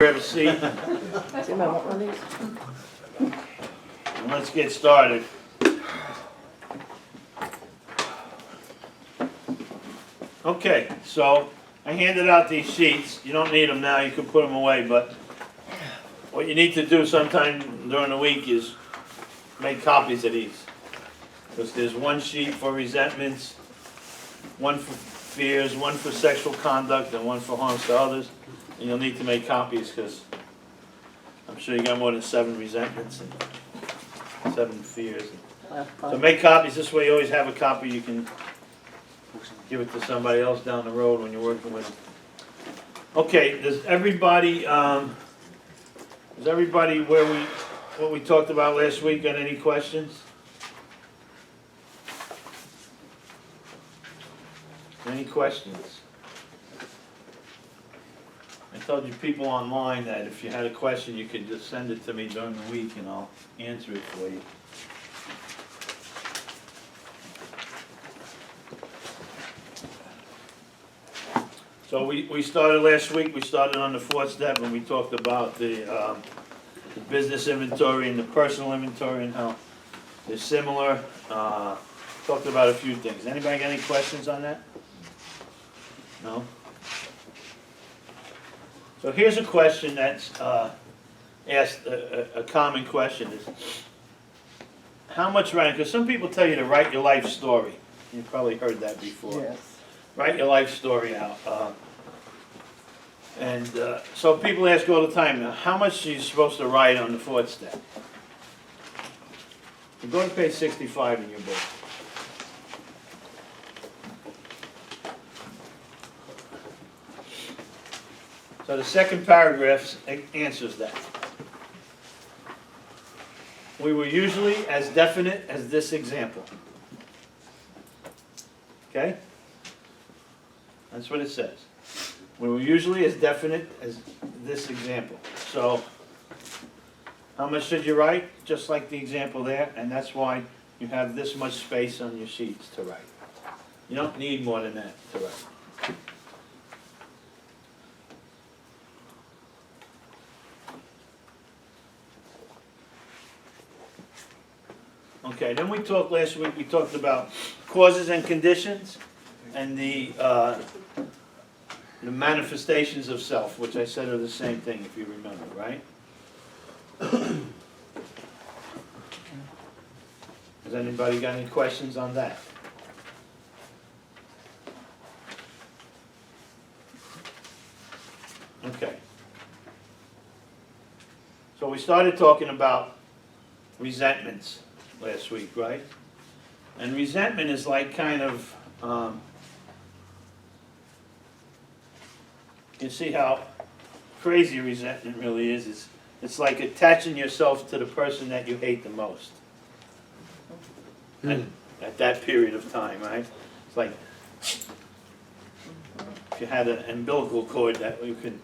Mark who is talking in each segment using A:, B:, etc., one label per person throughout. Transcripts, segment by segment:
A: Grab a seat and let's get started. Okay, so I handed out these sheets. You don't need them now, you can put them away, but what you need to do sometime during the week is make copies of these. Because there's one sheet for resentments, one for fears, one for sexual conduct, and one for harms to others. And you'll need to make copies because I'm sure you got more than 7 resentments and 7 fears. So make copies, this way you always have a copy. You can give it to somebody else down the road when you're working with them. Okay, does everybody what we talked about last week, got any questions? Any questions? I told you people online that if you had a question, you could just send it to me during the week and I'll answer it for you. So we started last week, we started on the 4th step and we talked about the business inventory and the personal inventory and how they're similar. Talked about a few things. Anybody got any questions on that? No? So here's a question that's asked, a common question is, how much writing, because some people tell you to write your life story. You've probably heard that before.
B: Yes.
A: Write your life story out. So people ask all the time, now, how much are you supposed to write on the 4th step? You go to page 65 in your book. So the second paragraph answers that. We were usually as definite as this example. Okay? That's what it says. We were usually as definite as this example. So, how much should you write? Just like the example there, and that's why you have this much space on your sheets to write. You don't need more than that to write. Okay, then we talked last week, we talked about causes and conditions and the manifestations of self, which I said are the same thing if you remember, right? Has anybody got any questions on that? Okay. So we started talking about resentments last week, right? And resentment is like kind of, you see how crazy resentment really is. It's like attaching yourself to the person that you hate the most. And at that period of time, right? It's like if you had an umbilical cord that you could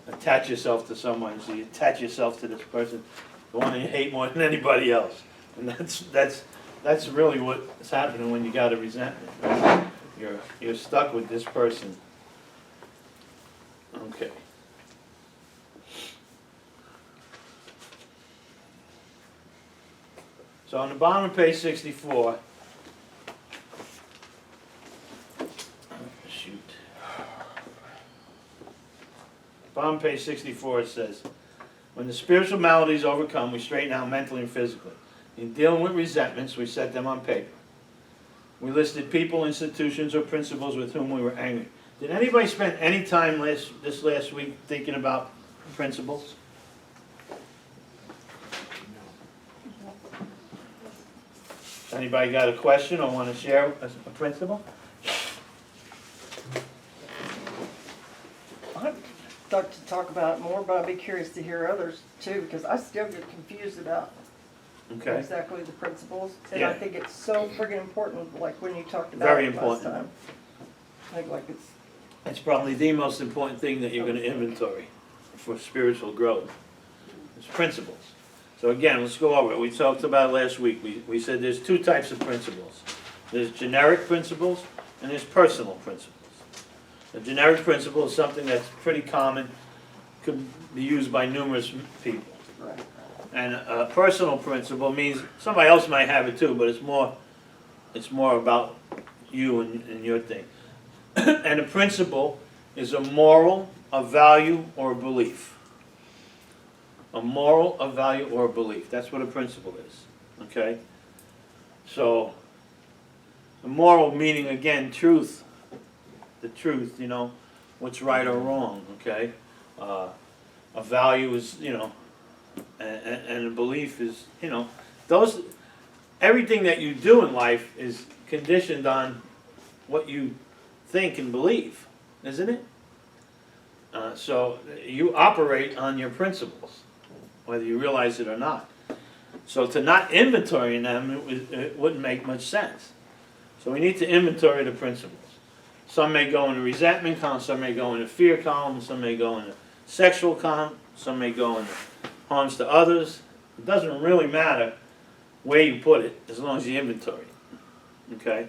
A: attach yourself to someone, so you attach yourself to this person, the one that you hate more than anybody else. And that's really what's happening when you got a resentment. Right? You're stuck with this person. Okay. So on the bottom of page 64, bottom of page 64 it says, when the spiritual malady is overcome, we straighten out mentally and physically. In dealing with resentments, we set them on paper. We listed people, institutions, or principles with whom we were angry. Did anybody spend any time this last week thinking about principles? Anybody got a question or want to share a principle?
B: I'd like to talk about it more, but I'd be curious to hear others too, because I still get confused about exactly the principles. And
A: Yeah.
B: I think it's so friggin' important, like when you talked about
A: Very
B: it
A: important.
B: last time. I think like
A: It's probably the most important thing that you're going to inventory for spiritual growth. It's principles. So again, let's go over it. We talked about it last week. We said there's 2 types of principles. There's generic principles and there's personal principles. A generic principle is something that's pretty common, could be used by numerous people.
B: Right.
A: And a personal principle means somebody else might have it too, but it's more about you and your thing. And a principle is a moral, a value, or a belief. A moral, a value, or a belief. That's what a principle is. Okay? So, a moral meaning, again, truth. The truth, you know, what's right or wrong, okay? A value is, you know, and a belief is, you know, those, everything that you do in life is conditioned on what you think and believe, isn't it? So you operate on your principles, whether you realize it or not. So to not inventory them, it wouldn't make much sense. So we need to inventory the principles. Some may go in the resentment column, some may go in the fear column, some may go in the sexual column, some may go in the harms to others. It doesn't really matter where you put it, as long as you inventory it. Okay?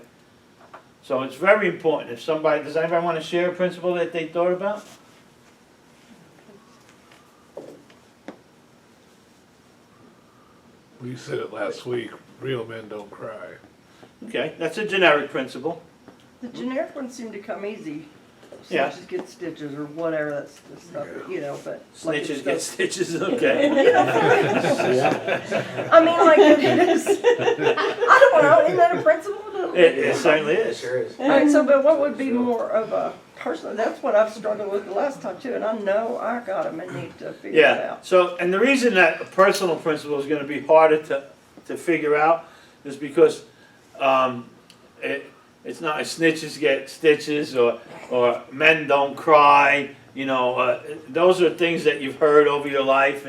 A: So it's very important. If somebody, does anybody want to share a principle that they thought about?
C: We said it last week, real men don't cry.
A: Okay, that's a generic principle.
B: The generic ones seem to come easy.
A: Yeah.
B: Snitches get stitches or whatever, that's the stuff, you know, but. like
A: Snitches
B: it's
A: get
B: stuff-
A: stitches, okay.
B: You know, I mean, like, it is, I don't know, isn't that a principle?
A: It certainly is.
D: Sure is.
B: Alright, so, but what would be more of a personal, that's what I've struggled with the last time too, and I know I got them and need to figure it
A: Yeah,
B: out.
A: so, and the reason that a personal principle is gonna be harder to figure out is because, it's not snitches get stitches or men don't cry, you know, those are things that you've heard over your life,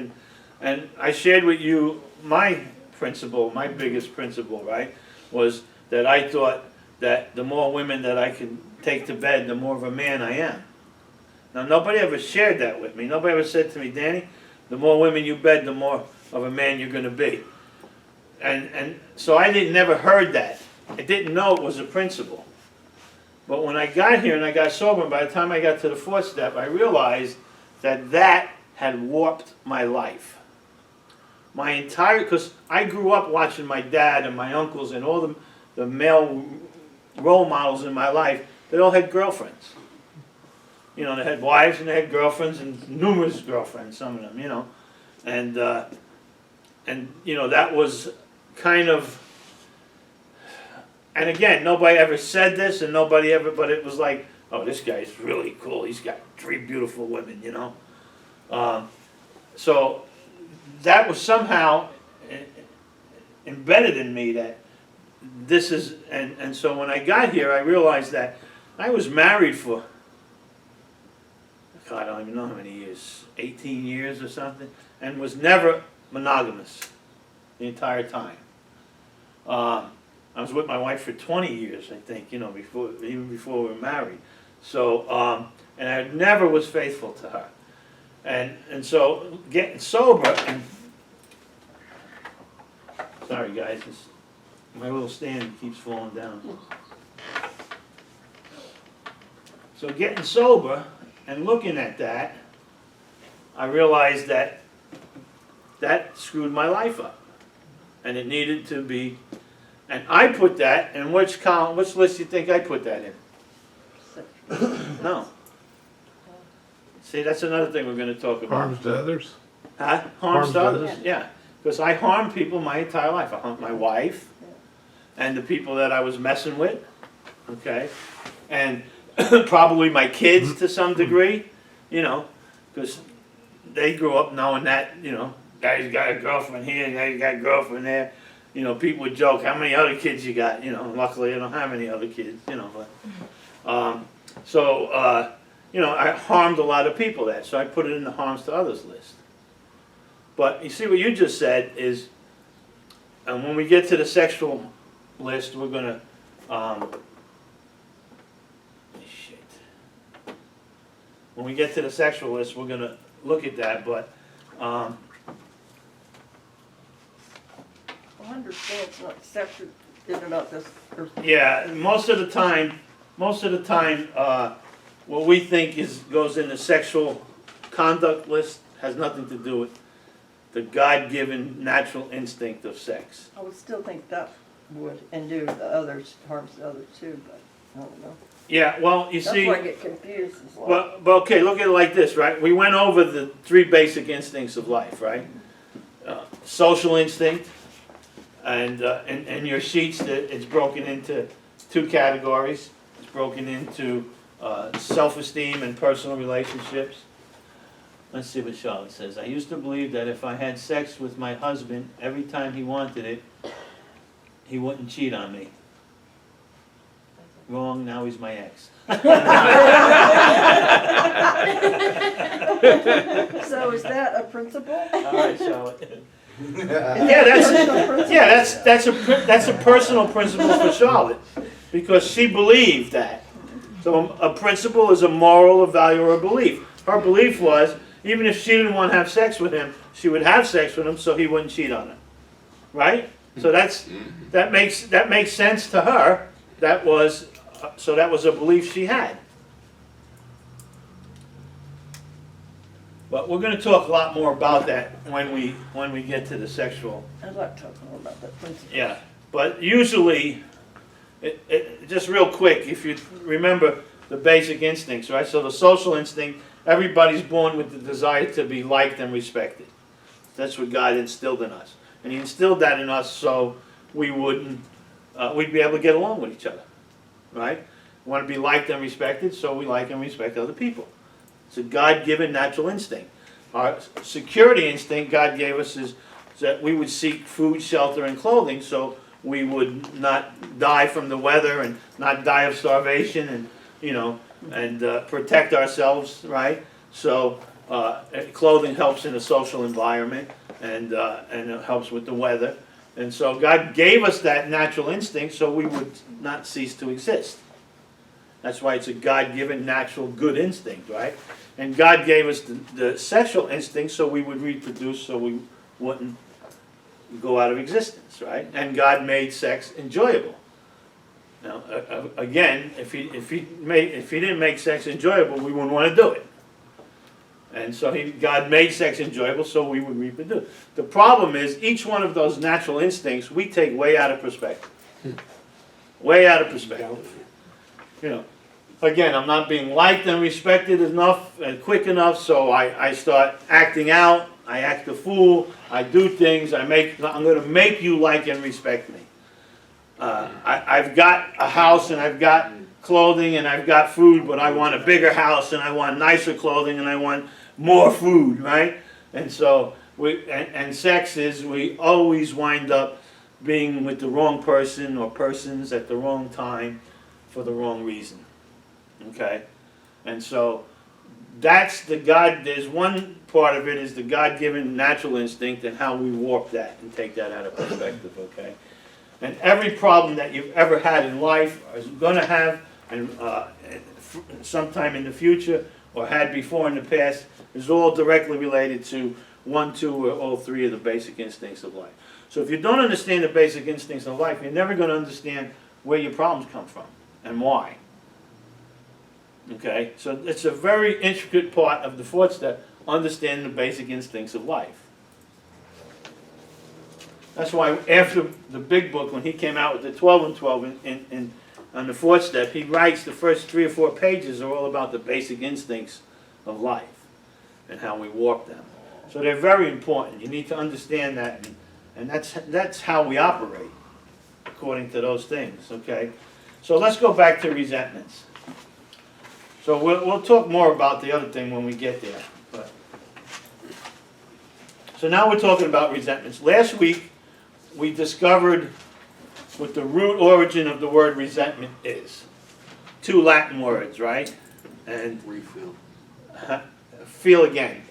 A: and I shared with you my principle, my biggest principle, right, was that I thought that the more women that I can take to bed, the more of a man I am. Now, nobody ever shared that with me. Nobody ever said to me, Danny, the more women you bed, the more of a man you're gonna be. And so I never heard that. I didn't know it was a principle. But when I got here and I got sober, and by the time I got to the fourth step, I realized that that had warped my life. My entire, because I grew up watching my dad and my uncles and all the male role models in my life, they all had girlfriends. You know, they had wives and they had girlfriends and numerous girlfriends, some of them, you know. And you know, that was kind of, and again, nobody ever said this and nobody ever, but it was like, oh, this guy's really cool. He's got 3 beautiful women, you know. So that was somehow embedded in me that this is, and so when I got here, I realized that I was married for, God, I don't even know how many years, 18 years or something, and was never monogamous the entire time. I was with my wife for 20 years, I think, you know, even before we were married. So, and I never was faithful to her. And so getting sober, and sorry guys, my little stand keeps falling down. So getting sober and looking at that, I realized that that screwed my life up. And it needed to be, and I put that in which column, which list do you think I put that in? No. See, that's another thing we're going to talk about.
C: Harms to others?
A: Huh? Harms to others, yeah. Because I harmed people my entire life. I harmed my wife and the people that I was messing with, okay? And probably my kids to some degree, you know, because they grew up knowing that, you know, guy's got a girlfriend here, guy's got a girlfriend there. You know, people would joke, how many other kids you got? You know, luckily I don't have any other kids, you know. But, you know, I harmed a lot of people that, so I put it in the harms to others list. But you see what you just said is, and when we get to the sexual list, we're going to, when we get to the sexual list, we're going to look at that, but,
B: I understand it's not separate, is it not this?
A: yeah, most of the time, what we think goes in the sexual conduct list has nothing to do with the God-given natural instinct of sex.
B: I would still think that would, and do the others, harms the others too, but I don't know.
A: Yeah, well, you
B: That's
A: see,
B: where I get confused is like,
A: but okay, look at it like this, right? We went over the 3 basic instincts of life, right? Social instinct, and your sheets, it's broken into 2 categories. It's broken into self-esteem and personal relationships. Let's see what Charlotte says. I used to believe that if I had sex with my husband every time he wanted it, he wouldn't cheat on me. Wrong, now he's my ex.
B: so is that a principle?
A: All right, Charlotte.
B: Is
A: Yeah,
B: that a personal principle?
A: that's a personal principle for Charlotte, because she believed that. So a principle is a moral, a value, or a belief. Her belief was, even if she didn't want to have sex with him, she would have sex with him so he wouldn't cheat on her. Right? So that makes sense to her. That was a belief she had. But we're going to talk a lot more about that when we get to the sexual.
B: I'd like to talk more about that principle.
A: Yeah, but usually, just real quick, if you remember the basic instincts, right? So the social instinct, everybody's born with the desire to be liked and respected. That's what God instilled in us. And He instilled that in us so we'd be able to get along with each other, right? We want to be liked and respected, so we like and respect other people. It's a God-given natural instinct. Our security instinct God gave us is that we would seek food, shelter, and clothing so we would not die from the weather and not die of starvation and protect ourselves, right? So clothing helps in a social environment and it helps with the weather. And so God gave us that natural instinct so we would not cease to exist. That's why it's a God-given natural good instinct, right? And God gave us the sexual instinct so we would reproduce, so we wouldn't go out of existence, right? And God made sex enjoyable. Now, again, if he didn't make sex enjoyable, we wouldn't want to do it. And so God made sex enjoyable so we would reproduce. The problem is each one of those natural instincts we take way out of perspective. Way out of perspective. Again, I'm not being liked and respected enough and quick enough, so I start acting out. I act a fool. I do things. I'm going to make you like and respect me. I've got a house and I've got clothing and I've got food, but I want a bigger house and I want nicer clothing and I want more food, right? And so sex is we always wind up being with the wrong person or persons at the wrong time for the wrong reason. Okay? And so there's one part of it is the God-given natural instinct and how we warp that and take that out of perspective, okay? And every problem that you've ever had in life is going to have and sometime in the future or had before in the past is all directly related to 1, 2, or all 3 of the basic instincts of life. So if you don't understand the basic instincts of life, you're never going to understand where your problems come from and why. Okay? So it's a very intricate part of the 4th step, understanding the basic instincts of life. That's why after the big book, when he came out with the 12 and 12 on the 4th step, he writes the first 3 or 4 pages are all about the basic instincts of life and how we warp them. So they're very important. You need to understand that, and that's how we operate, according to those things, okay? So let's go back to resentments. So we'll talk more about the other thing when we get there. So now we're talking about resentments. Last week, we discovered what the root origin of the word resentment is. 2 Latin words, right? And
D: Refill.
A: Feel again.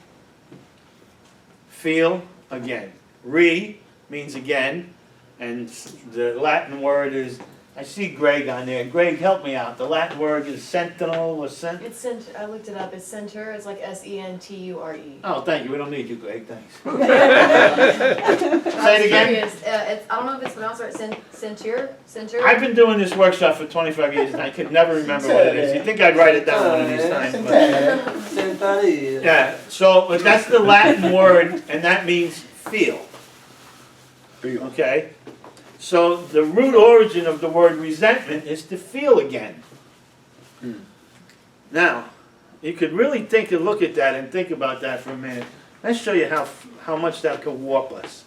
A: Feel again. Re means again, and the Latin word is I see Greg on there. Greg, help me out. The Latin word is sentinel or cent.
D: It's center, I looked it up, it's center, it's like Senture.
A: Oh, thank you. We don't need you, Greg. Thanks.
D: Say
A: it again.
D: It's, I don't know if it's pronounced right, Centure?
A: I've been doing this workshop for 25 years and I could never remember what it is. You think I'd write it down one of these times, but. Yeah, so but that's the Latin word and that means feel. Okay? So the root origin of the word resentment is to feel again. Now, you could really take a look at that and think about that for a minute. Let's show you how much that could warp us.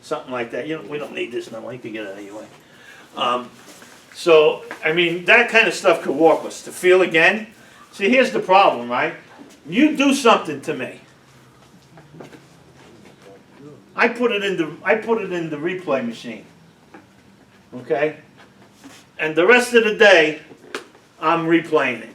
A: Something like that. We don't need this no, you can get it anyway. So, I mean, that kind of stuff could warp us. To feel again. See, here's the problem, right? You do something to me. I put it in the replay machine. Okay? And the rest of the day, I'm replaying it.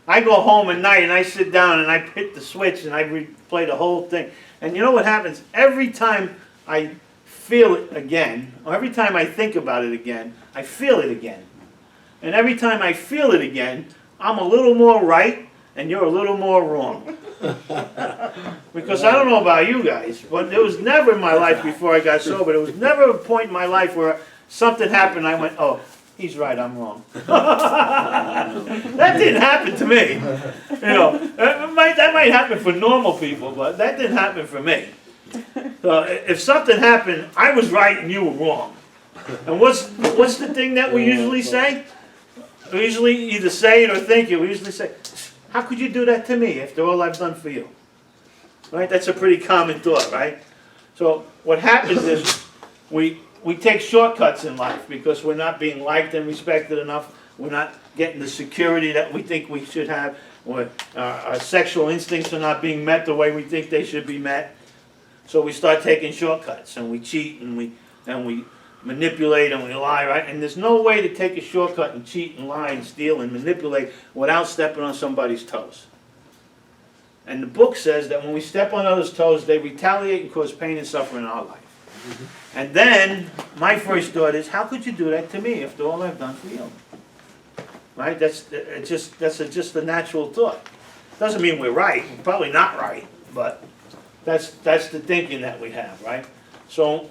A: I go home at night and I sit down and I hit the switch and I replay the whole thing. And you know what happens? Every time I feel it again, or every time I think about it again, I feel it again. And every time I feel it again, I'm a little more right and you're a little more wrong. Because I don't know about you guys, but there was never in my life before I got sober, there was never a point in my life where something happened and I went, oh, he's right, I'm wrong. That didn't happen to me. That might happen for normal people, but that didn't happen for me. If something happened, I was right and you were wrong. And what's the thing that we usually say? We usually either say it or think it. We usually say, how could you do that to me after all I've done for you? Right? That's a pretty common thought, right? So what happens is we take shortcuts in life because we're not being liked and respected enough. We're not getting the security that we think we should have. Or our sexual instincts are not being met the way we think they should be met. So we start taking shortcuts and we cheat and we manipulate and we lie, right? And there's no way to take a shortcut and cheat and lie and steal and manipulate without stepping on somebody's toes. And the book says that when we step on others' toes, they retaliate and cause pain and suffering in our life. Mm-hmm. And then my first thought is, how could you do that to me after all I've done for you? Right? That's just a natural thought. Doesn't mean we're right. We're probably not right, but that's the thinking that we have, right? So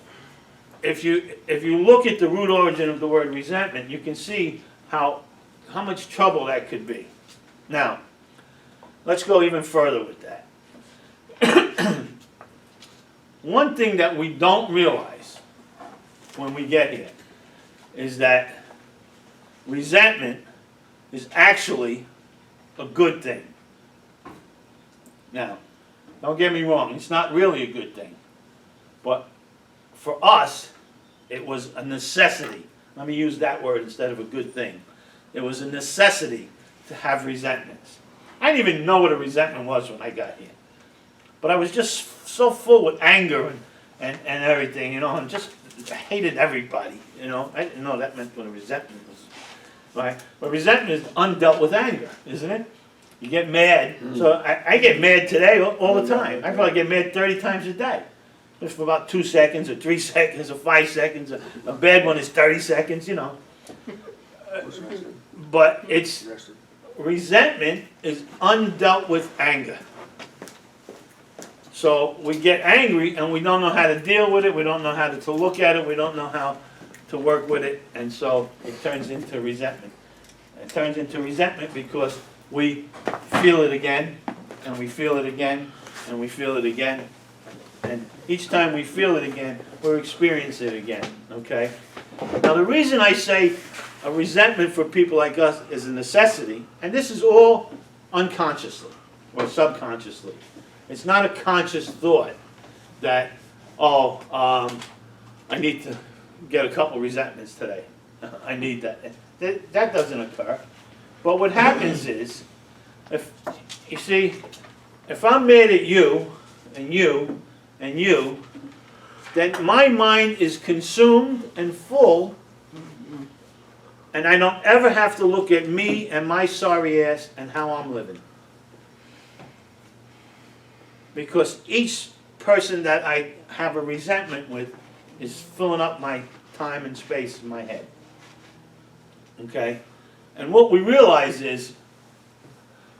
A: if you look at the root origin of the word resentment, you can see how much trouble that could be. Now, let's go even further with that. One thing that we don't realize when we get here is that resentment is actually a good thing. Now, don't get me wrong, it's not really a good thing. But for us, it was a necessity. Let me use that word instead of a good thing. It was a necessity to have resentments. I didn't even know what a resentment was when I got here. But I was just so full with anger and everything, and just I hated everybody, I didn't know that meant what a resentment was. Right? But resentment is undealt with anger, isn't it? You get mad. So I get mad today all the time. I probably get mad 30 times a day. Just for about 2 seconds or 3 seconds or 5 seconds. A bad one is 30 seconds, But resentment is undealt with anger. So we get angry and we don't know how to deal with it. We don't know how to look at it. We don't know how to work with it. And so it turns into resentment. It turns into resentment because we feel it again, and we feel it again, and we feel it again. And each time we feel it again, we're experiencing it again, okay? Now the reason I say a resentment for people like us is a necessity, and this is all unconsciously or subconsciously. It's not a conscious thought that, I need to get a couple resentments today. I need that. That doesn't occur. But what happens is, if I'm mad at you, and you, and you, then my mind is consumed and full, and I don't ever have to look at me and my sorry ass and how I'm living. Because each person that I have a resentment with is filling up my time and space in my head. Okay? And what we realize is,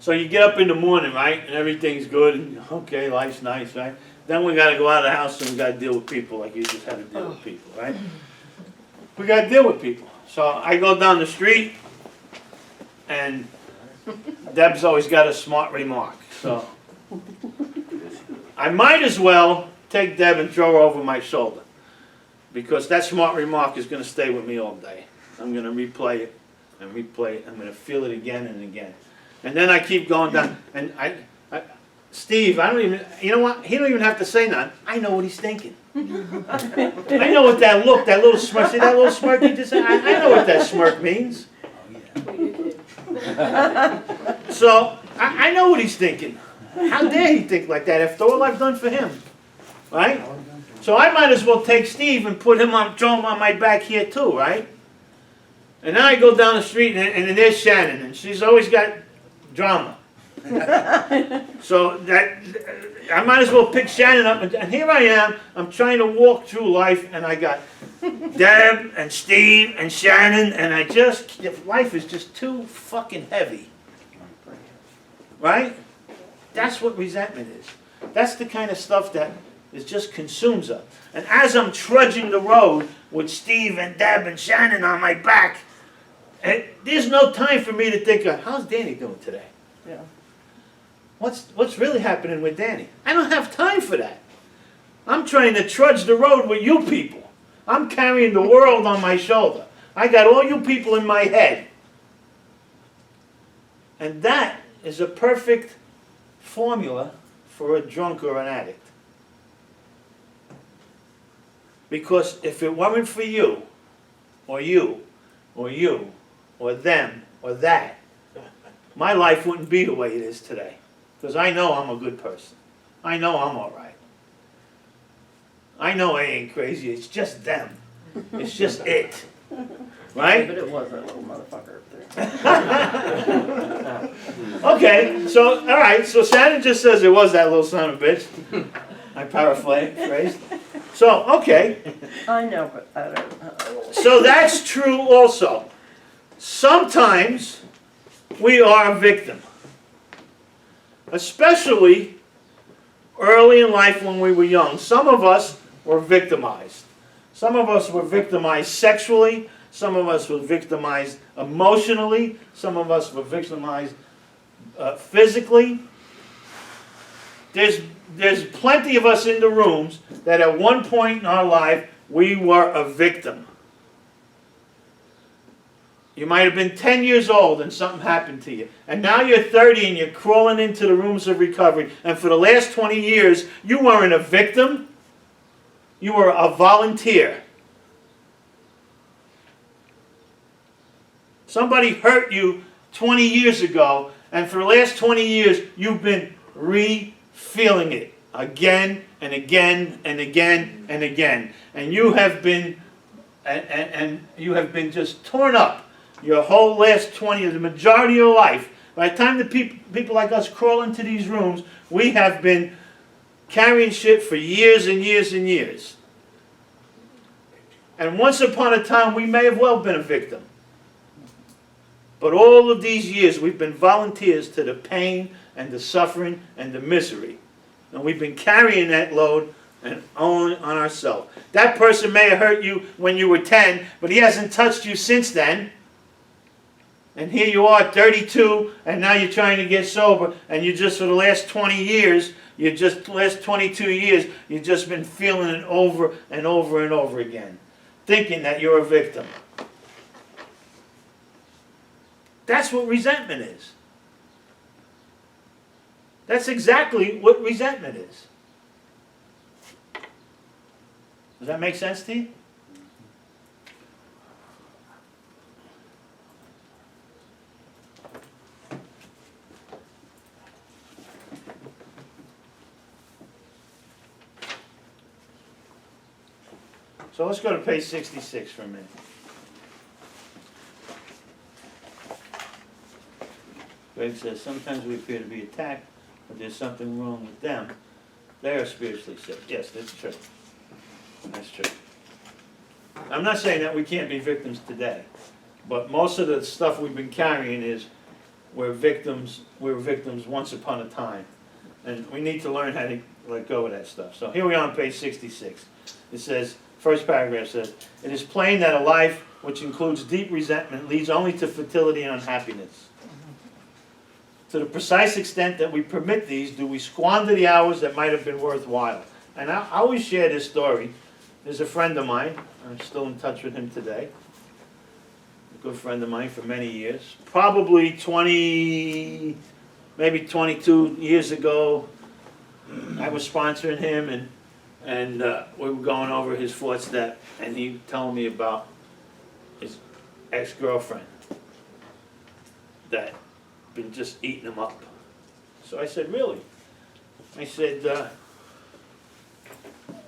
A: so you get up in the morning, right? And everything's good, and okay, life's nice, right? Then we gotta go out of the house and we gotta deal with people like you just had to deal with people, right? We gotta deal with people. So I go down the street, and Deb's always got a smart remark, so I might as well take Deb and throw her over my shoulder, because that smart remark is going to stay with me all day. I'm going to replay it and replay it. I'm going to feel it again and again. And then I keep going down. And Steve, I don't even, you know what? He don't even have to say nothing. I know what he's thinking. I know what that look, that little smirk, see that little smirk he just said? I know what that smirk means. So, I know what he's thinking. How dare he think like that after all I've done for him? Right? So I might as well take Steve and put him on, throw him on my back here too, right? And then I go down the street and then there's Shannon, and she's always got drama. So that I might as well pick Shannon up, and here I am. I'm trying to walk through life, and I got Deb and Steve and Shannon, and life is just too fucking heavy. Right? That's what resentment is. That's the kind of stuff that just consumes us. And as I'm trudging the road with Steve and Deb and Shannon on my back, there's no time for me to think of, how's Danny doing today?
B: Yeah.
A: What's really happening with Danny? I don't have time for that. I'm trying to trudge the road with you people. I'm carrying the world on my shoulder. I got all you people in my head. And that is a perfect formula for a drunk or an addict. Because if it weren't for you, or you, or you, or them, or that, my life wouldn't be the way it is today. Because I know I'm a good person. I know I'm all right. I know I ain't crazy. It's just them. It's just it. Right?
B: But it was that little motherfucker up there.
A: Okay, so, all right, so Shannon just says it was that little son of a bitch. I paraphrased. So, okay.
B: I know, but I don't.
A: So that's true also. Sometimes we are a victim. Especially early in life when we were young. Some of us were victimized. Some of us were victimized sexually. Some of us were victimized emotionally. Some of us were victimized physically. There's plenty of us in the rooms that at one point in our life we were a victim. You might have been 10 years old and something happened to you. And now you're 30 and you're crawling into the rooms of recovery. And for the last 20 years, you weren't a victim. You were a volunteer. Somebody hurt you 20 years ago, and for the last 20 years, you've been re-feeling it again and again and again and again. And you have been, and you have been just torn up your whole last 20 years, the majority of your life. By the time the people like us crawl into these rooms, we have been carrying shit for years and years and years. And once upon a time, we may have well been a victim. But all of these years, we've been volunteers to the pain and the suffering and the misery. And we've been carrying that load and on ourselves. That person may have hurt you when you were 10, but he hasn't touched you since then. And here you are, 32, and now you're trying to get sober, and you just, for the last 20 years, last 22 years, you've just been feeling it over and over and over again, thinking that you're a victim. That's what resentment is. That's exactly what resentment is. Does that make sense to you? So let's go to page 66 for a minute. Greg says, sometimes we appear to be attacked, but there's something wrong with them. They are spiritually sick. Yes, that's true. That's true. I'm not saying that we can't be victims today. But most of the stuff we've been carrying is we're victims once upon a time. And we need to learn how to let go of that stuff. So here we are on page 66. It says, first paragraph says, "It is plain that a life which includes deep resentment leads only to fertility and unhappiness. To the precise extent that we permit these, do we squander the hours that might have been worthwhile." And I always share this story. There's a friend of mine, I'm still in touch with him today, a good friend of mine for many years. Probably 20, maybe 22 years ago, I was sponsoring him, and we were going over his fourth step, and he told me about his ex-girlfriend that been just eating him up. So I said, "Really?" I said,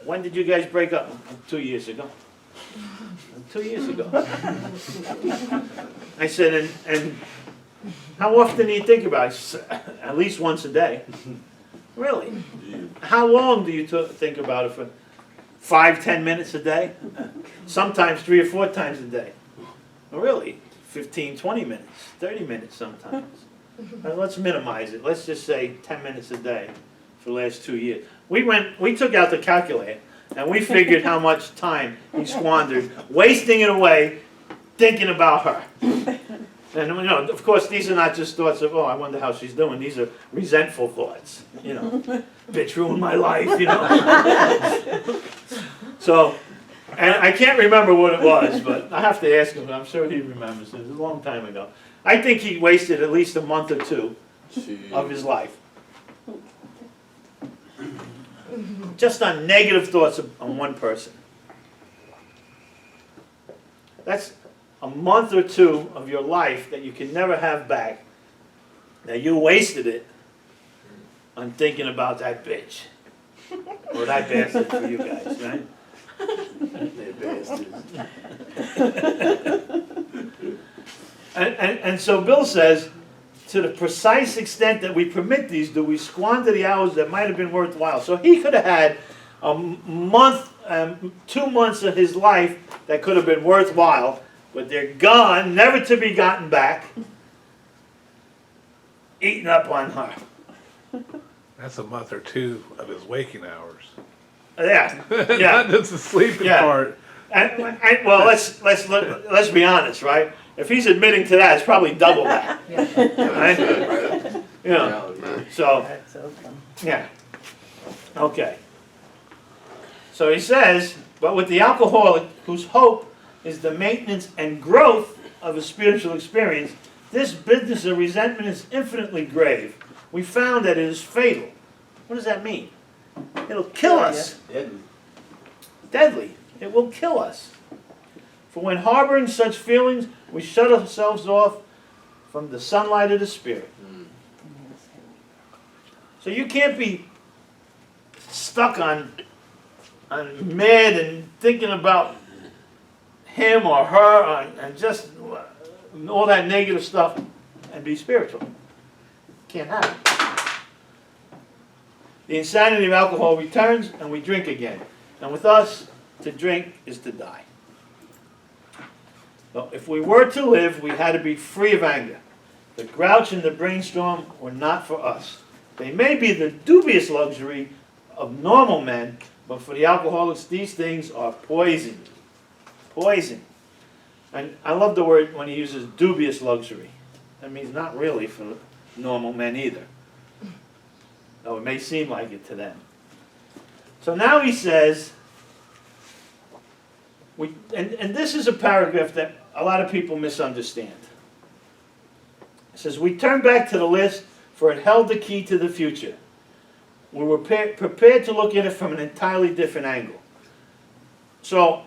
A: "When did you guys break up?" 2 years ago. 2 years ago. I said, and how often do you think about it? She said, "At least once a day." "Really? How long do you think about it for?" 5-10 minutes a day? Sometimes 3 or 4 times a day. "Oh, really? 15-20 minutes, 30 minutes sometimes." Well, let's minimize it. Let's just say 10 minutes a day for the last 2 years. We took out the calculator, and we figured how much time he squandered, wasting it away, thinking about her. And you know, of course, these are not just thoughts of, "Oh, I wonder how she's doing." These are resentful thoughts. You know, "Bitch ruined my life," you know. So, and I can't remember what it was, but I have to ask him. I'm sure he remembers. It was a long time ago. I think he wasted at least a month or 2 of his life just on negative thoughts on one person. That's a month or 2 of your life that you can never have back. Now you wasted it on thinking about that bitch. Or that bastard for you guys, right? They're bastards. And so Bill says, to the precise extent that we permit these, do we squander the hours that might have been worthwhile? So he could have had a month, 2 months of his life that could have been worthwhile, but they're gone, never to be gotten back, eating up on her.
C: That's a month or 2 of his waking hours.
A: Yeah,
C: Not
A: yeah.
C: just the sleeping
A: Yeah.
C: part.
A: And, well, let's be honest, right? If he's admitting to that, it's probably double that, right? You know, so,
B: That's open.
A: yeah. Okay. So he says, but with the alcoholic whose hope is the maintenance and growth of a spiritual experience, this business of resentment is infinitely grave. We found that it is fatal. What does that mean? It'll kill us. Deadly. It will kill us. For when harboring such feelings, we shut ourselves off from the sunlight of the Spirit. So you can't be stuck on mad and thinking about him or her and just all that negative stuff and be spiritual. Can't have it. The insanity of alcohol returns and we drink again. And with us, to drink is to die. Well, if we were to live, we had to be free of anger. The grouch and the brainstorm were not for us. They may be the dubious luxury of normal men, but for the alcoholics, these things are poison. Poison. And I love the word when he uses dubious luxury. That means not really for normal men either. Though it may seem like it to them. So now he says, and this is a paragraph that a lot of people misunderstand. It says, we turn back to the list, for it held the key to the future. We were prepared to look at it from an entirely different angle. So,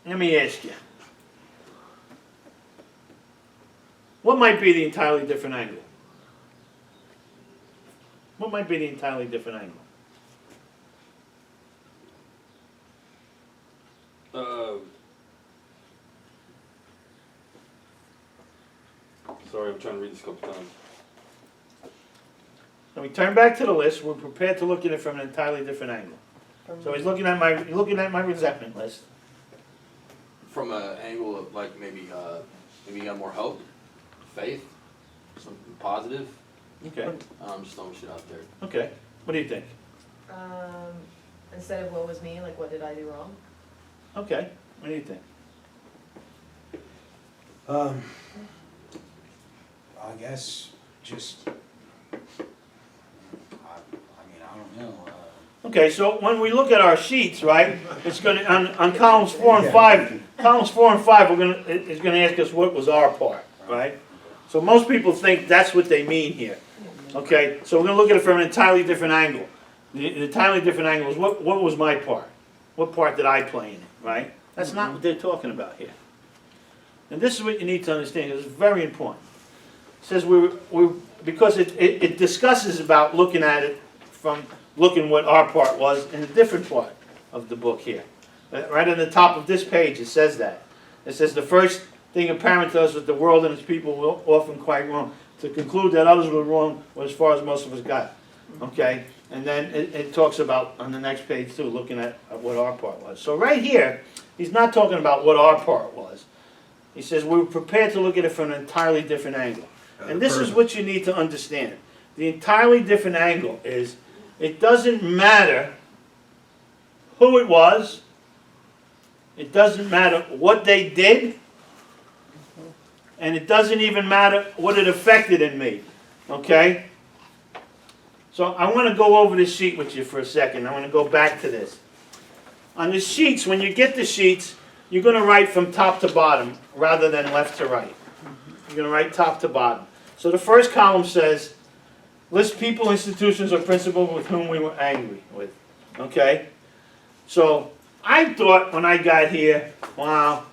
A: let me ask you. What might be the entirely different angle? What might be the entirely different angle?
E: Sorry, I'm trying to read this a couple times.
A: So we turn back to the list. We're prepared to look at it from an entirely different angle. So he's looking at my resentment list.
E: from an angle of like maybe you got more hope, faith, something positive.
A: Okay,
E: Just throwing shit out there.
A: okay. What do you think?
D: Instead of what was me, like what did I do wrong?
A: Okay, what do you think?
F: I guess just, I mean, I don't know.
A: Okay, so when we look at our sheets, right, it's gonna, on columns 4 and 5, it's gonna ask us what was our part, right? So most people think that's what they mean here. Okay, so we're gonna look at it from an entirely different angle. The entirely different angle is what was my part? What part did I play in it, right? That's not what they're talking about here. And this is what you need to understand, it's very important. It says because it discusses about looking at it from looking what our part was in a different part of the book here. Right on the top of this page it says that. It says the first thing apparent to us that the world and its people were often quite wrong. To conclude that others were wrong was as far as most of us got. Okay? And then it talks about, on the next page too, looking at what our part was. So right here, he's not talking about what our part was. He says we were prepared to look at it from an entirely different angle. And this is what you need to understand. The entirely different angle is, it doesn't matter who it was, it doesn't matter what they did, and it doesn't even matter what it affected in me. Okay? So I want to go over this sheet with you for a second. I want to go back to this. On the sheets, when you get the sheets, you're going to write from top to bottom rather than left to right. You're going to write top to bottom. So the first column says, list people, institutions, or principles with whom we were angry with. Okay? So I thought when I got here, wow,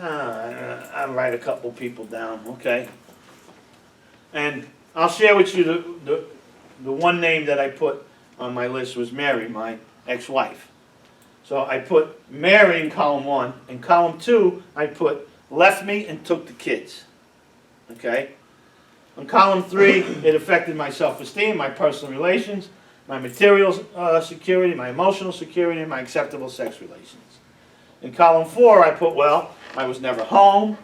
A: I'll write a couple people down, okay? And I'll share with you the one name that I put on my list was Mary, my ex-wife. So I put Mary in column 1. In column 2, I put left me and took the kids. Okay? In column 3, it affected my self-esteem, my personal relations, my material security, my emotional security, and my acceptable sex relations. In column 4, I put, well, I was never home,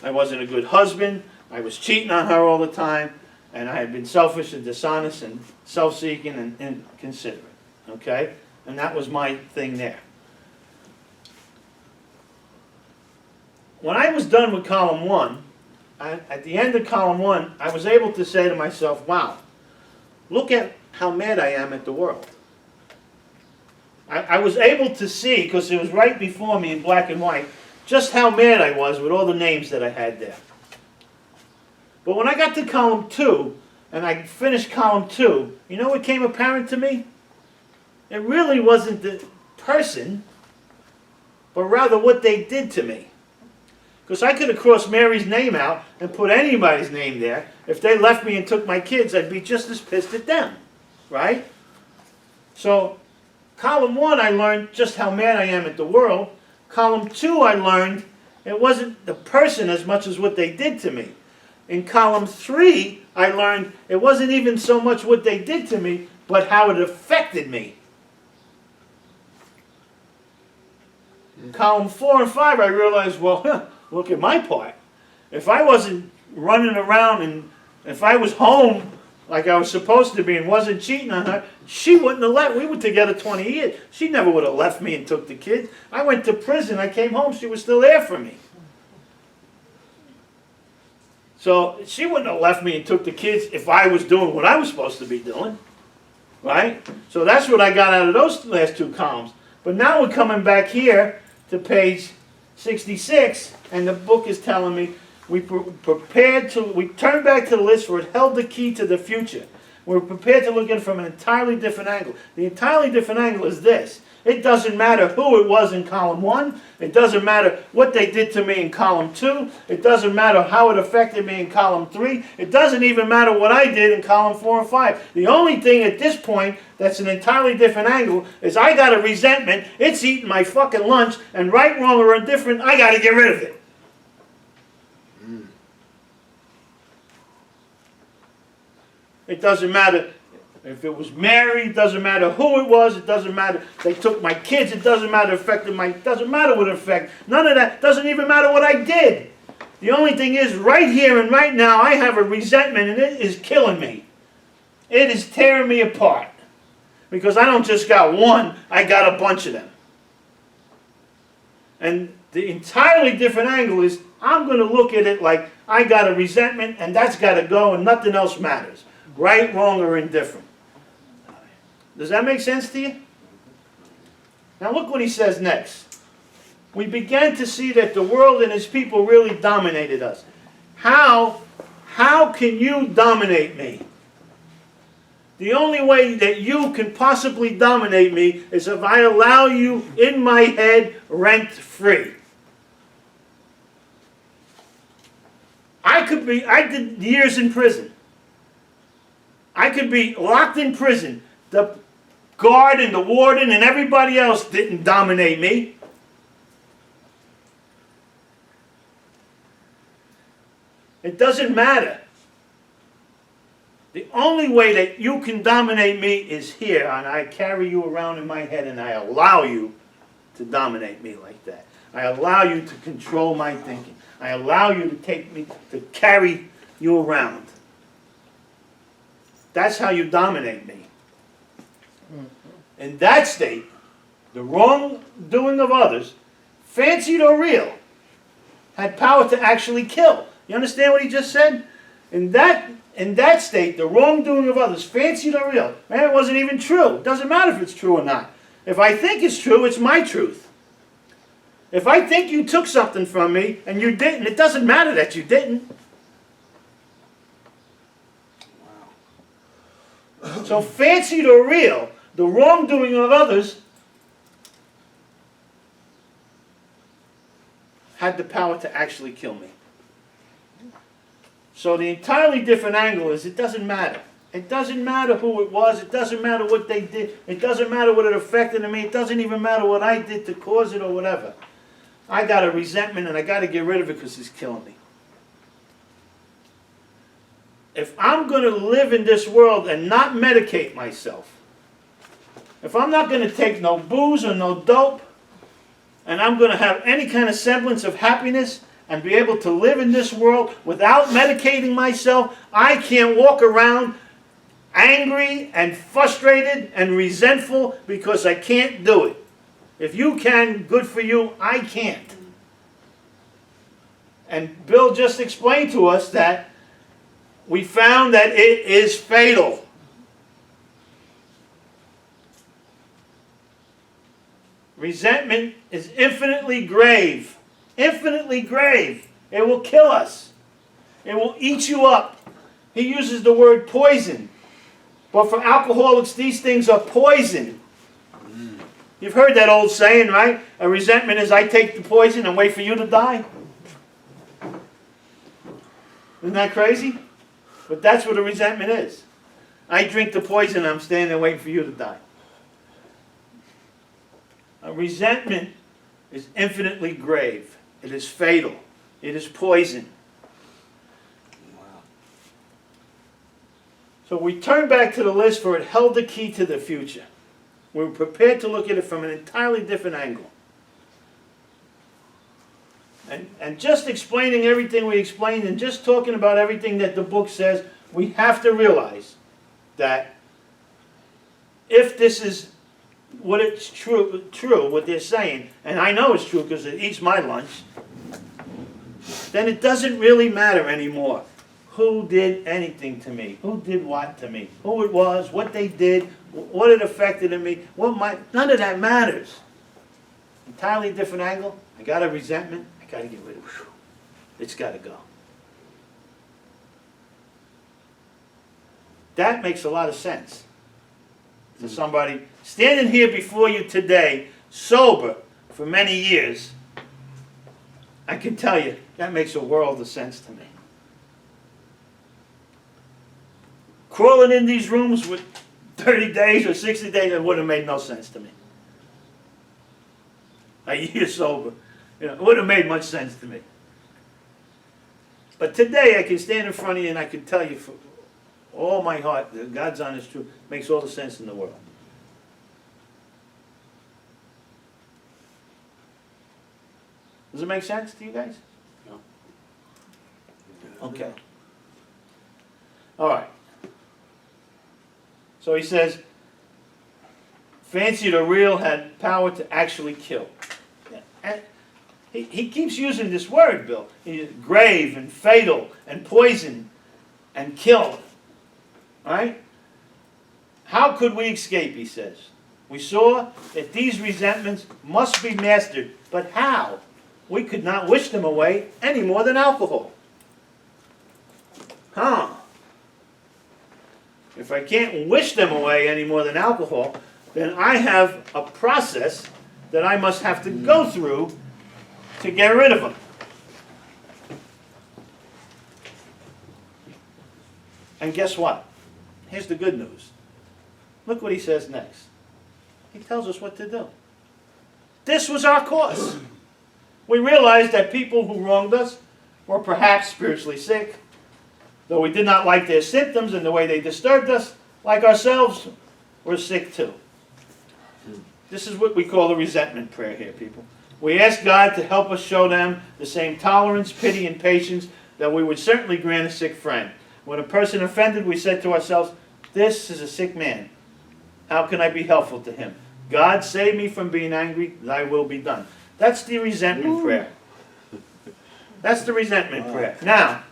A: I wasn't a good husband, I was cheating on her all the time, and I had been selfish and dishonest and self-seeking and inconsiderate. Okay? And that was my thing there. When I was done with column 1, at the end of column 1, I was able to say to myself, wow, look at how mad I am at the world. I was able to see, because it was right before me in black and white, just how mad I was with all the names that I had there. But when I got to column 2, and I finished column 2, you know what came apparent to me? It really wasn't the person, but rather what they did to me. Because I could have crossed Mary's name out and put anybody's name there. If they left me and took my kids, I'd be just as pissed at them. Right? So, column 1, I learned just how mad I am at the world. Column 2, I learned it wasn't the person as much as what they did to me. In column 3, I learned it wasn't even so much what they did to me, but how it affected me. In column 4 and 5, I realized, well, look at my part. If I wasn't running around and if I was home like I was supposed to be and wasn't cheating on her, she wouldn't have left. We were together 20 years. She never would have left me and took the kids. I went to prison. I came home. She was still there for me. So she wouldn't have left me and took the kids if I was doing what I was supposed to be doing. Right? So that's what I got out of those last 2 columns. But now we're coming back here to page 66, and the book is telling me we turned back to the list for it held the key to the future. We're prepared to look at it from an entirely different angle. The entirely different angle is this. It doesn't matter who it was in column 1. It doesn't matter what they did to me in column 2. It doesn't matter how it affected me in column 3. It doesn't even matter what I did in column 4 and 5. The only thing at this point that's an entirely different angle is I got a resentment. It's eating my fucking lunch, and right, wrong, or indifferent, I got to get rid of it. It doesn't matter If it was Mary, it doesn't matter who it was, it doesn't matter. They took my kids, it doesn't matter. Affected my, it doesn't matter what it affected. None of that, doesn't even matter what I did. The only thing is, right here and right now, I have a resentment and it is killing me. It is tearing me apart. Because I don't just got one, I got a bunch of them. And the entirely different angle is, I'm going to look at it like I got a resentment and that's got to go and nothing else matters. Right, wrong, or indifferent. Does that make sense to you? Now look what he says next. We began to see that the world and its people really dominated us. How can you dominate me? The only way that you can possibly dominate me is if I allow you in my head rent-free. I did years in prison. I could be locked in prison. The guard and the warden and everybody else didn't dominate me. It doesn't matter. The only way that you can dominate me is here, and I carry you around in my head and I allow you to dominate me like that. I allow you to control my thinking. I allow you to take me, to carry you around. That's how you dominate me. In that state, the wrongdoing of others, fancied or real, had power to actually kill. You understand what he just said? In that state, the wrongdoing of others, fancied or real, man, it wasn't even true. It doesn't matter if it's true or not. If I think it's true, it's my truth. If I think you took something from me and you didn't, it doesn't matter that you didn't. So fancied or real, the wrongdoing of others had the power to actually kill me. So the entirely different angle is it doesn't matter. It doesn't matter who it was. It doesn't matter what they did. It doesn't matter what it affected me. It doesn't even matter what I did to cause it or whatever. I got a resentment and I got to get rid of it because it's killing me. If I'm going to live in this world and not medicate myself, if I'm not going to take no booze or no dope, and I'm going to have any kind of semblance of happiness and be able to live in this world without medicating myself, I can't walk around angry and frustrated and resentful because I can't do it. If you can, good for you, I can't. And Bill just explained to us that we found that it is fatal. Resentment is infinitely grave. Infinitely grave. It will kill us. It will eat you up. He uses the word poison. But for alcoholics, these things are poison. You've heard that old saying, right? A resentment is I take the poison and wait for you to die. Isn't that crazy? But that's what a resentment is. I drink the poison and I'm standing there waiting for you to die. A resentment is infinitely grave. It is fatal. It is poison. So we turn back to the list for it held the key to the future. We were prepared to look at it from an entirely different angle. And just explaining everything we explained and just talking about everything that the book says, we have to realize that if this is what it's true, what they're saying, and I know it's true because it eats my lunch, then it doesn't really matter anymore who did anything to me, who did what to me, who it was, what they did, what it affected in me, none of that matters. Entirely different angle. I got a resentment. I got to get rid of it. It's got to go. That makes a lot of sense to somebody standing here before you today, sober for many years. I can tell you, that makes a world of sense to me. Crawling in these rooms with 30 days or 60 days, it would have made no sense to me. A year sober, it wouldn't have made much sense to me. But today I can stand in front of you and I can tell you all my heart that God's honest truth makes all the sense in the world. Does it make sense to you guys?
E: No.
A: Okay. All right. So he says, fancy the real had power to actually kill. And he keeps using this word, Bill. Grave and fatal and poison and kill. Right? How could we escape, he says. We saw that these resentments must be mastered, but how? We could not wish them away any more than alcohol. If I can't wish them away any more than alcohol, then I have a process that I must have to go through to get rid of them. And guess what? Here's the good news. Look what he says next. He tells us what to do. This was our course. We realized that people who wronged us were perhaps spiritually sick, though we did not like their symptoms and the way they disturbed us, like ourselves, were sick too. This is what we call the resentment prayer here, people. We ask God to help us show them the same tolerance, pity, and patience that we would certainly grant a sick friend. When a person offended, we said to ourselves, this is a sick man. How can I be helpful to him? God, save me from being angry, thy will be done. That's the resentment prayer. That's the resentment prayer. Now,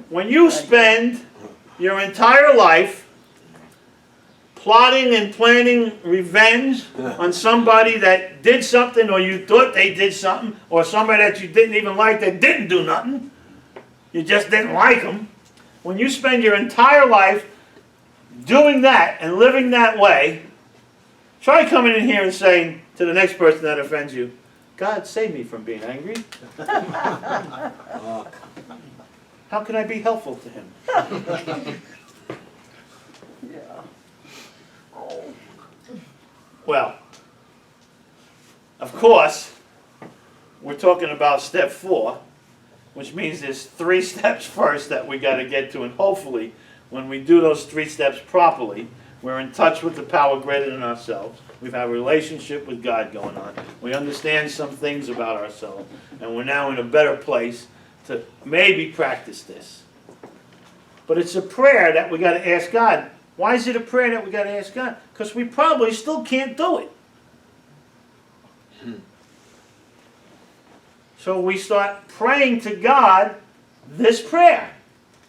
A: when you spend your entire life plotting and planning revenge on somebody that did something, or you thought they did something, or somebody that you didn't even like that didn't do nothing, you just didn't like them. When you spend your entire life doing that and living that way, try coming in here and saying to the next person that offends you, God, save me from being angry. How can I be helpful to him?
B: Yeah.
A: Well, of course, we're talking about step 4, which means there's 3 steps first that we got to get to, and hopefully, when we do those 3 steps properly, we're in touch with the power greater than ourselves. We've had a relationship with God going on. We understand some things about ourselves, and we're now in a better place to maybe practice this. But it's a prayer that we got to ask God. Why is it a prayer that we got to ask God? Because we probably still can't do it. So we start praying to God this prayer,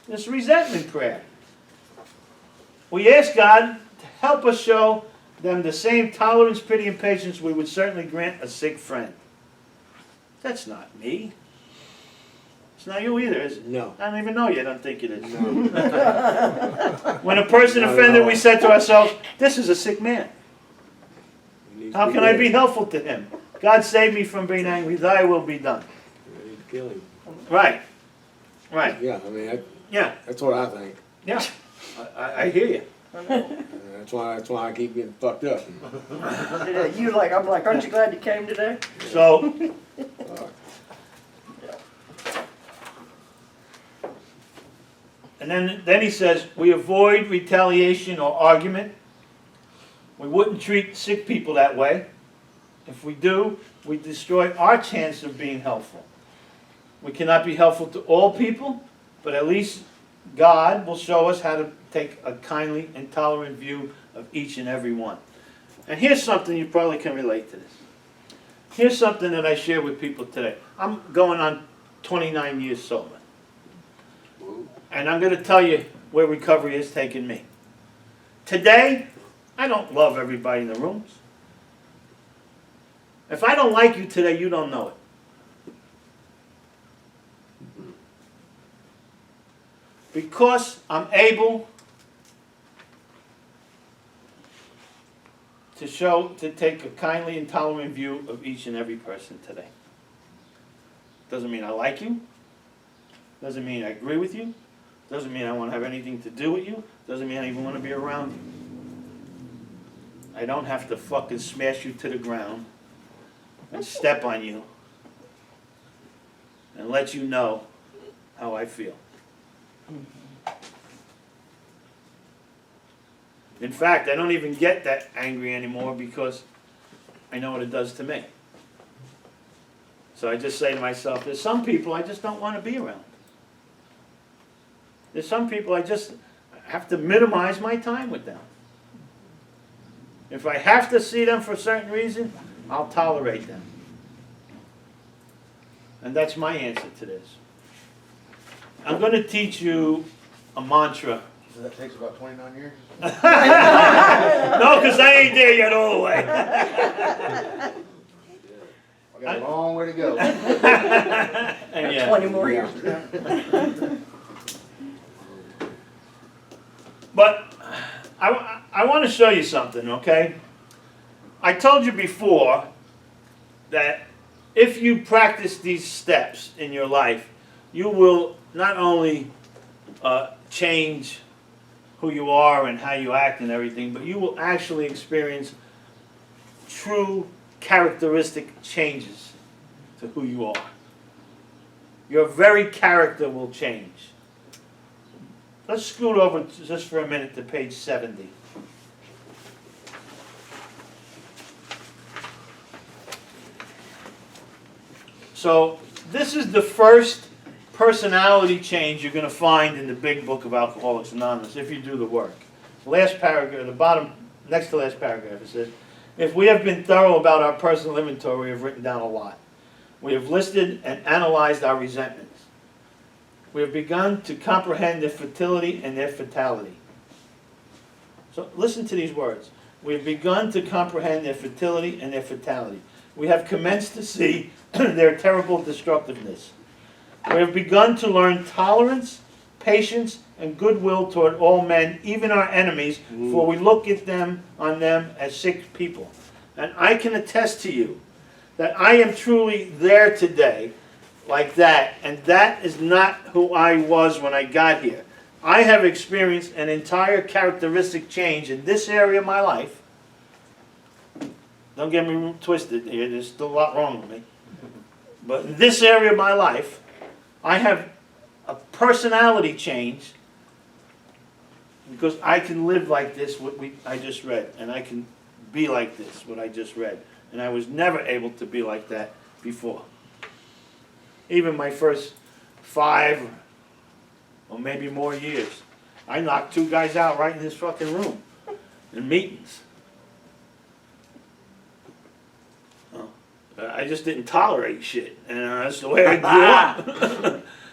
A: this resentment prayer. We ask God to help us show them the same tolerance, pity, and patience we would certainly grant a sick friend. That's not me. It's not you either, is it?
G: No.
A: I don't even know you. I don't think it is.
G: No.
A: When a person offended, we said to ourselves, this is a sick man. How can I be helpful to him? God save me from being angry. Thy will be done.
G: Ready to kill him.
A: Right. Right.
G: Yeah, I mean,
A: Yeah.
G: that's what I think.
A: Yeah. I hear you.
G: That's why I keep getting fucked up.
B: You like, I'm like, aren't you glad you came today?
A: So, and then he says, we avoid retaliation or argument. We wouldn't treat sick people that way. If we do, we destroy our chance of being helpful. We cannot be helpful to all people, but at least God will show us how to take a kindly and tolerant view of each and every one. And here's something you probably can relate to this. Here's something that I share with people today. I'm going on 29 years sober. And I'm going to tell you where recovery has taken me. Today, I don't love everybody in the rooms. If I don't like you today, you don't know it. Because I'm able to take a kindly and tolerant view of each and every person today. Doesn't mean I like you. Doesn't mean I agree with you. Doesn't mean I want to have anything to do with you. Doesn't mean I even want to be around you. I don't have to fucking smash you to the ground and step on you and let you know how I feel. In fact, I don't even get that angry anymore because I know what it does to me. So I just say to myself, there's some people I just don't want to be around. There's some people I just have to minimize my time with them. If I have to see them for a certain reason, I'll tolerate them. And that's my answer to this. I'm going to teach you a mantra.
H: So that takes about 29 years?
A: No, because I ain't there yet all the way.
H: I got a long way to go.
A: Yeah.
B: 20 more years to go.
A: But I want to show you something, okay? I told you before that if you practice these steps in your life, you will not only change who you are and how you act and everything, but you will actually experience true characteristic changes to who you are. Your very character will change. Let's scoot over just for a minute to page 70. So this is the first personality change you're going to find in the big book of Alcoholics Anonymous if you do the work. Last paragraph, the bottom, next to last paragraph, it says, if we have been thorough about our personal inventory, we have written down a lot. We have listed and analyzed our resentments. We have begun to comprehend their fertility and their fatality. So listen to these words. We have begun to comprehend their fertility and their fatality. We have commenced to see their terrible destructiveness. We have begun to learn tolerance, patience, and goodwill toward all men, even our enemies, for we look at them on them as sick people. And I can attest to you that I am truly there today like that, and that is not who I was when I got here. I have experienced an entire characteristic change in this area of my life. Don't get me twisted here, there's still a lot wrong with me. But in this area of my life, I have a personality change because I can live like this, what I just read, and I can be like this, what I just read. And I was never able to be like that before. Even my first 5 or maybe more years, I knocked 2 guys out right in this fucking room in meetings. I just didn't tolerate shit, and that's the way I grew up.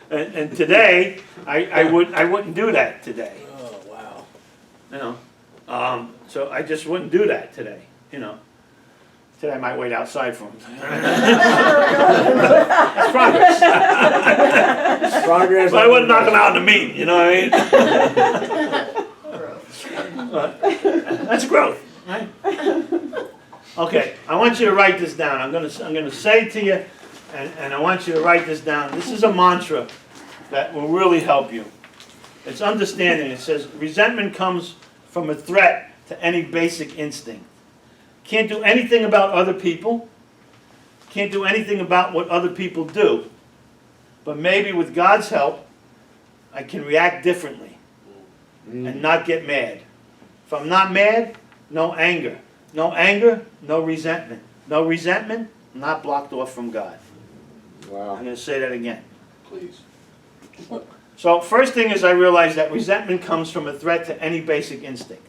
A: and today, I wouldn't do that today.
G: Oh, wow.
A: You know, so I just wouldn't do that today. You know, today I might wait outside for him. That's progress.
G: Progress.
A: But I wouldn't knock him out in the meeting. You know what I mean? That's growth, right? Okay, I want you to write this down. I'm gonna say to you, and I want you to write this down. This is a mantra that will really help you. It's understanding. It says, resentment comes from a threat to any basic instinct. Can't do anything about other people. Can't do anything about what other people do. But maybe with God's help, I can react differently and not get mad. If I'm not mad, no anger. No anger, no resentment. No resentment, not blocked off from God.
G: Wow.
A: I'm going to say that again.
E: Please.
A: So first thing is I realize that resentment comes from a threat to any basic instinct.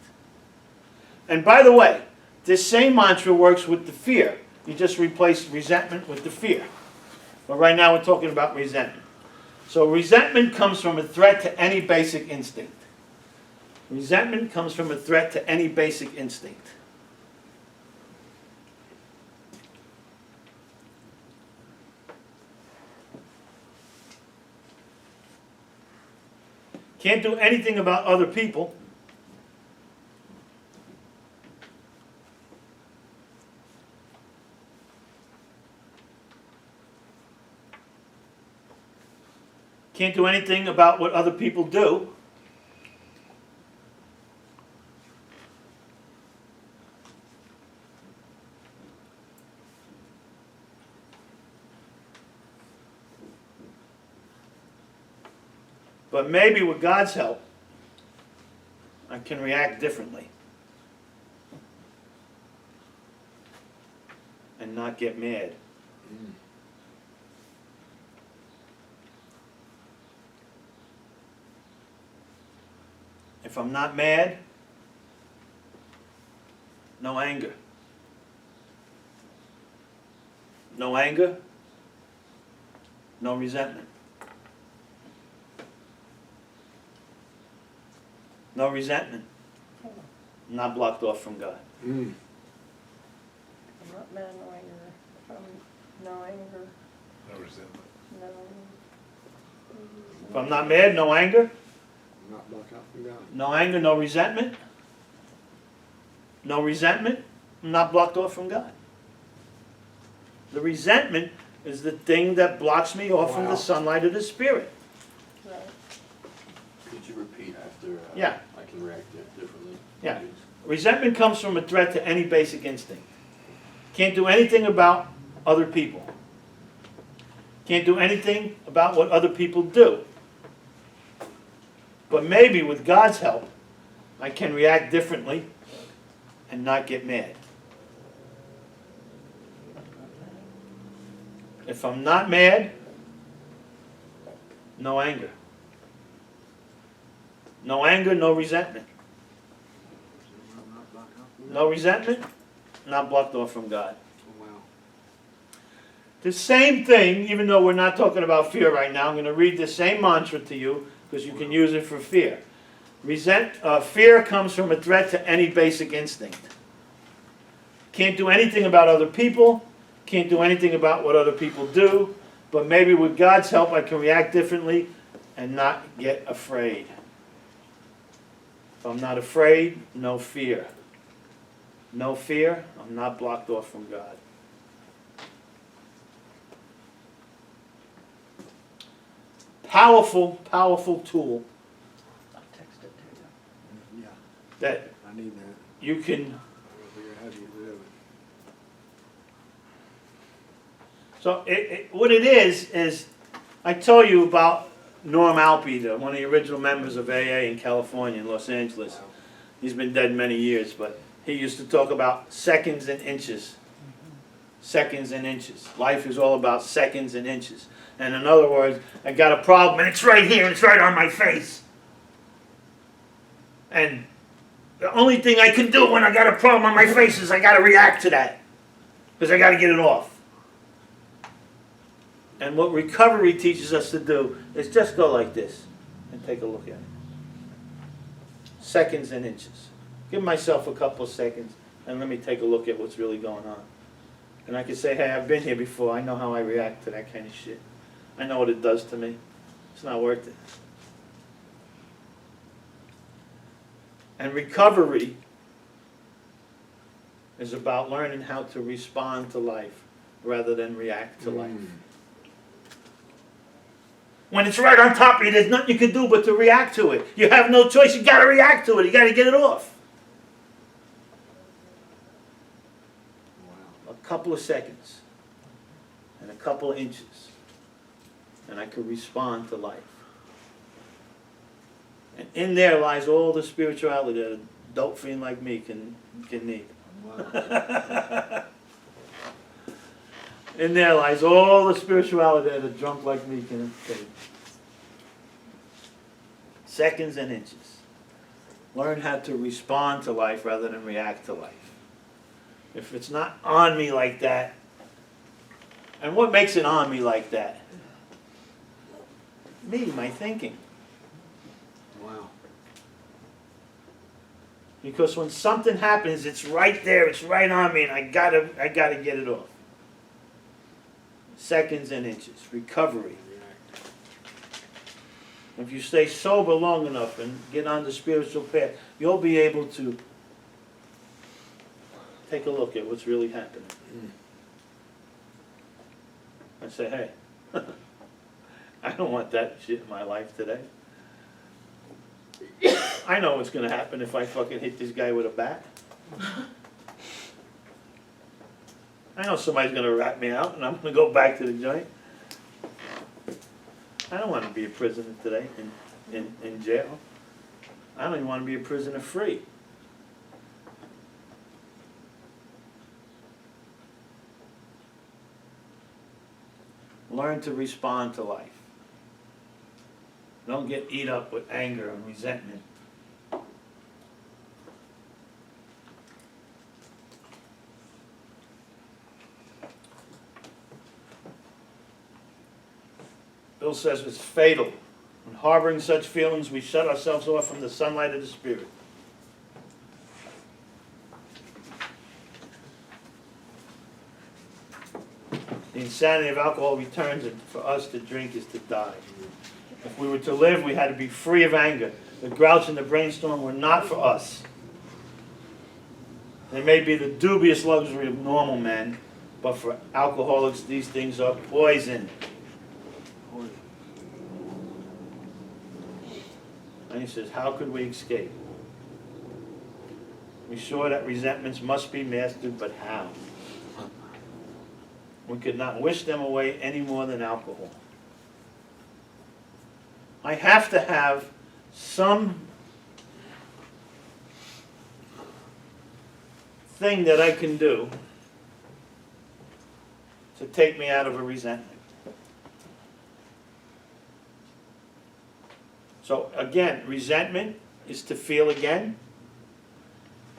A: And by the way, this same mantra works with the fear. You just replace resentment with the fear. But right now we're talking about resentment. So resentment comes from a threat to any basic instinct. Resentment comes from a threat to any basic instinct. Can't do anything about other people. Can't do anything about what other people do. But maybe with God's help, I can react differently. and not get mad. If I'm not mad, no anger. No anger, no resentment. No resentment. I'm not blocked off from God.
G: Mm.
B: I'm not mad, no anger. No anger,
C: No resentment.
B: no.
A: If I'm not mad, no anger.
G: I'm not blocked out from God.
A: No anger, no resentment. No resentment. I'm not blocked off from God. The resentment is the thing that blocks me off from
G: Wow.
A: the sunlight of the Spirit.
B: Right.
E: Could you repeat after?
A: Yeah.
E: I can react differently.
A: Yeah. Resentment comes from a threat to any basic instinct. Can't do anything about other people. Can't do anything about what other people do. But maybe with God's help, I can react differently and not get mad. If I'm not mad, no anger. No anger, no resentment. No resentment, not blocked off from God.
G: Oh, wow.
A: The same thing, even though we're not talking about fear right now, I'm going to read the same mantra to you because you can use it for fear. Fear comes from a threat to any basic instinct. Can't do anything about other people, can't do anything about what other people do, but maybe with God's help I can react differently and not get afraid. If I'm not afraid, no fear. No fear, I'm not blocked off from God. Powerful, powerful tool
B: I'll text it to you.
G: Yeah,
A: that
G: I need that.
A: you can.
G: I don't figure out how to get rid of it.
A: So what it is I told you about Norm Alpe, one of the original members of AA in California, in Los Angeles. He's been dead many years, but he used to talk about seconds and inches. Seconds and inches. Life is all about seconds and inches. And in other words, I got a problem and it's right here, it's right on my face. And the only thing I can do when I got a problem on my face is I got to react to that. Because I got to get it off. And what recovery teaches us to do is just go like this and take a look at it. Seconds and inches. Give myself a couple of seconds and let me take a look at what's really going on. And I can say, hey, I've been here before. I know how I react to that kind of shit. I know what it does to me. It's not worth it. And recovery is about learning how to respond to life rather than react to life. When it's right on top of you, there's nothing you can do but to react to it. You have no choice. You got to react to it. You got to get it off.
G: Wow.
A: A couple of seconds and a couple of inches, and I could respond to life. And in there lies all the spirituality that a dope fiend like me can need.
G: Wow.
A: In there lies all the spirituality that a drunk like me can take. Seconds and inches. Learn how to respond to life rather than react to life. If it's not on me like that, and what makes it on me like that? Me, my thinking.
G: Wow.
A: Because when something happens, it's right there, it's right on me, and I gotta get it off. Seconds and inches. Recovery. If you stay sober long enough and get on the spiritual path, you'll be able to take a look at what's really happening. And say, hey, I don't want that shit in my life today. I know what's going to happen if I fucking hit this guy with a bat. I know somebody's going to rat me out and I'm going to go back to the joint. I don't want to be a prisoner today in jail. I don't even want to be a prisoner free. learn to respond to life. Don't get eat up with anger and resentment. Bill says it's fatal. When harboring such feelings, we shut ourselves off from the sunlight of the Spirit. The insanity of alcohol returns, and for us to drink is to die. If we were to live, we had to be free of anger. The grouch and the brainstorm were not for us. They may be the dubious luxury of normal men, but for alcoholics, these things are poison. And he says, how could we escape? We saw that resentments must be mastered, but how? We could not wish them away any more than alcohol. I have to have some thing that I can do to take me out of a resentment. So again, resentment is to feel again.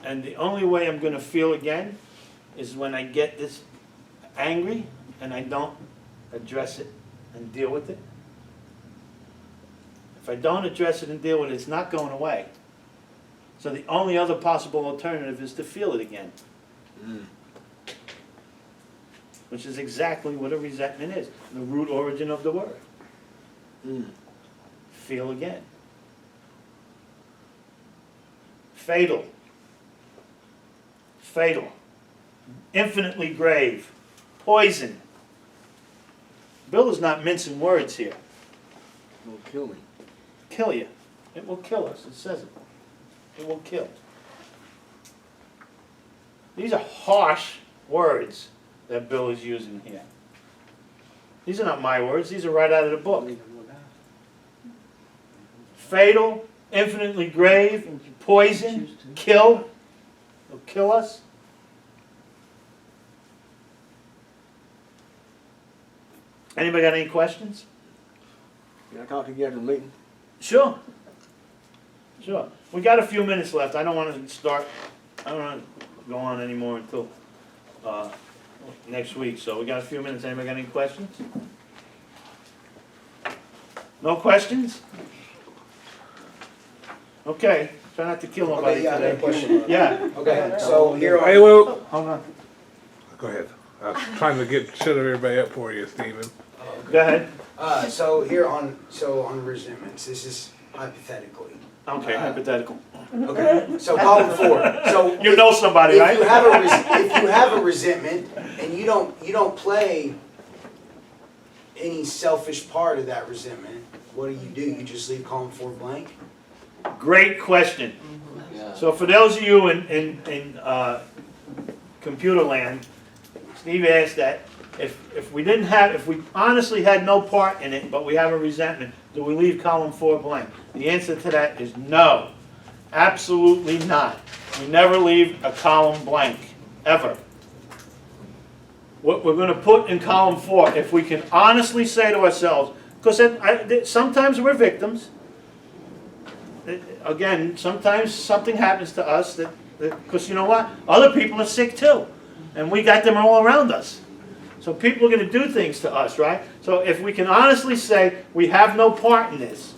A: And the only way I'm going to feel again is when I get this angry and I don't address it and deal with it. If I don't address it and deal with it, it's not going away. So the only other possible alternative is to feel it again. Which is exactly what a resentment is, the root origin of the word. Feel again. Fatal. Fatal. Infinitely grave. Poison. Bill is not mincing words here.
G: Will kill me.
A: Kill you. It will kill us. It says it. It will kill. These are harsh words that Bill is using here. These are not my words. These are right out of the book. Fatal, infinitely grave, poison, kill. It'll kill us. Anybody got any questions?
G: Can I talk to you after the meeting?
A: Sure. Sure. We got a few minutes left. I don't want to start, I don't want to go on anymore until next week. So we got a few minutes. Anybody got any questions? No questions? Okay. Try not to kill nobody
F: Okay, yeah, I got a
A: today.
F: question.
A: Yeah.
F: Okay, so here
C: Hey,
F: on,
C: well,
A: Hold on.
C: go ahead. I was trying to shut everybody up for you, Stephen.
A: Go ahead.
F: so here on, so on resentments, this is hypothetically.
A: Okay, hypothetical.
F: Okay, so column 4, so.
A: You know somebody,
F: If
A: right?
F: you have a resentment and you don't play any selfish part of that resentment, what do? You just leave column 4 blank?
A: Great question.
E: Yeah.
A: So for those of you in computer land, Steve asked that if we honestly had no part in it, but we have a resentment, do we leave column 4 blank? The answer to that is no. Absolutely not. We never leave a column blank, ever. What we're going to put in column 4, if we can honestly say to ourselves, because sometimes we're victims. Again, sometimes something happens to us because you know what? Other people are sick too. And we got them all around us. So people are going to do things to us, right? So if we can honestly say, we have no part in this.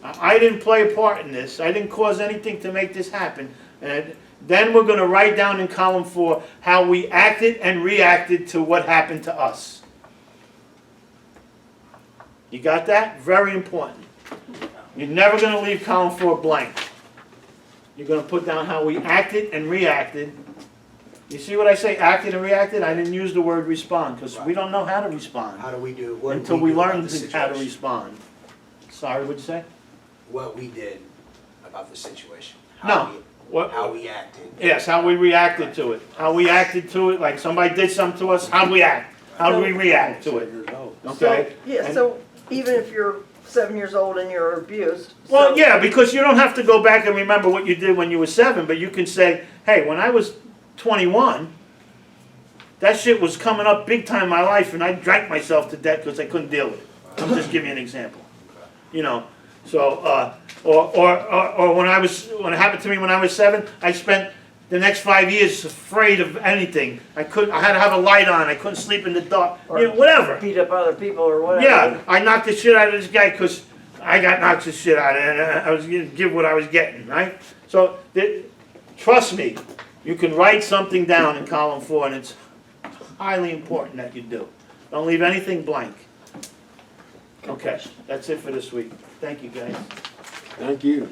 A: I didn't play a part in this. I didn't cause anything to make this happen. And then we're going to write down in column 4 how we acted and reacted to what happened to us. You got that? Very important. You're never going to leave column 4 blank. You're going to put down how we acted and reacted. You see what I say, acted and reacted? I didn't use the word respond because we don't know how to respond
F: How do we do? What
A: until
F: do
A: we
F: do about
A: learn
F: the
A: how to
F: situation?
A: respond. Sorry, what'd you say?
F: What we did about the situation.
A: No.
F: How we acted.
A: Yes, how we reacted to it. How we acted to it, like somebody did something to us, how do we act? How do we react to it? Okay?
B: Yeah,
A: And-
B: so even if you're 7 years old and you're abused.
A: Well,
B: so-
A: yeah, because you don't have to go back and remember what you did when you were 7, but you can say, hey, when I was 21, that shit was coming up big time in my life, and I drank myself to death because I couldn't deal with it. I'm just giving you an example. You know, so, or when it happened to me when I was 7, I spent the next 5 years afraid of anything. I had to have a light on, I couldn't sleep in the dark, you know, whatever.
B: Beat up other people or whatever.
A: Yeah, I knocked the shit out of this guy because I got knocked the shit out of it, and I was gonna give what I was getting, right? So, trust me, you can write something down in column 4, and it's highly important that you do. Don't leave anything blank. Okay, that's it for this week. Thank you, guys.
G: Thank you.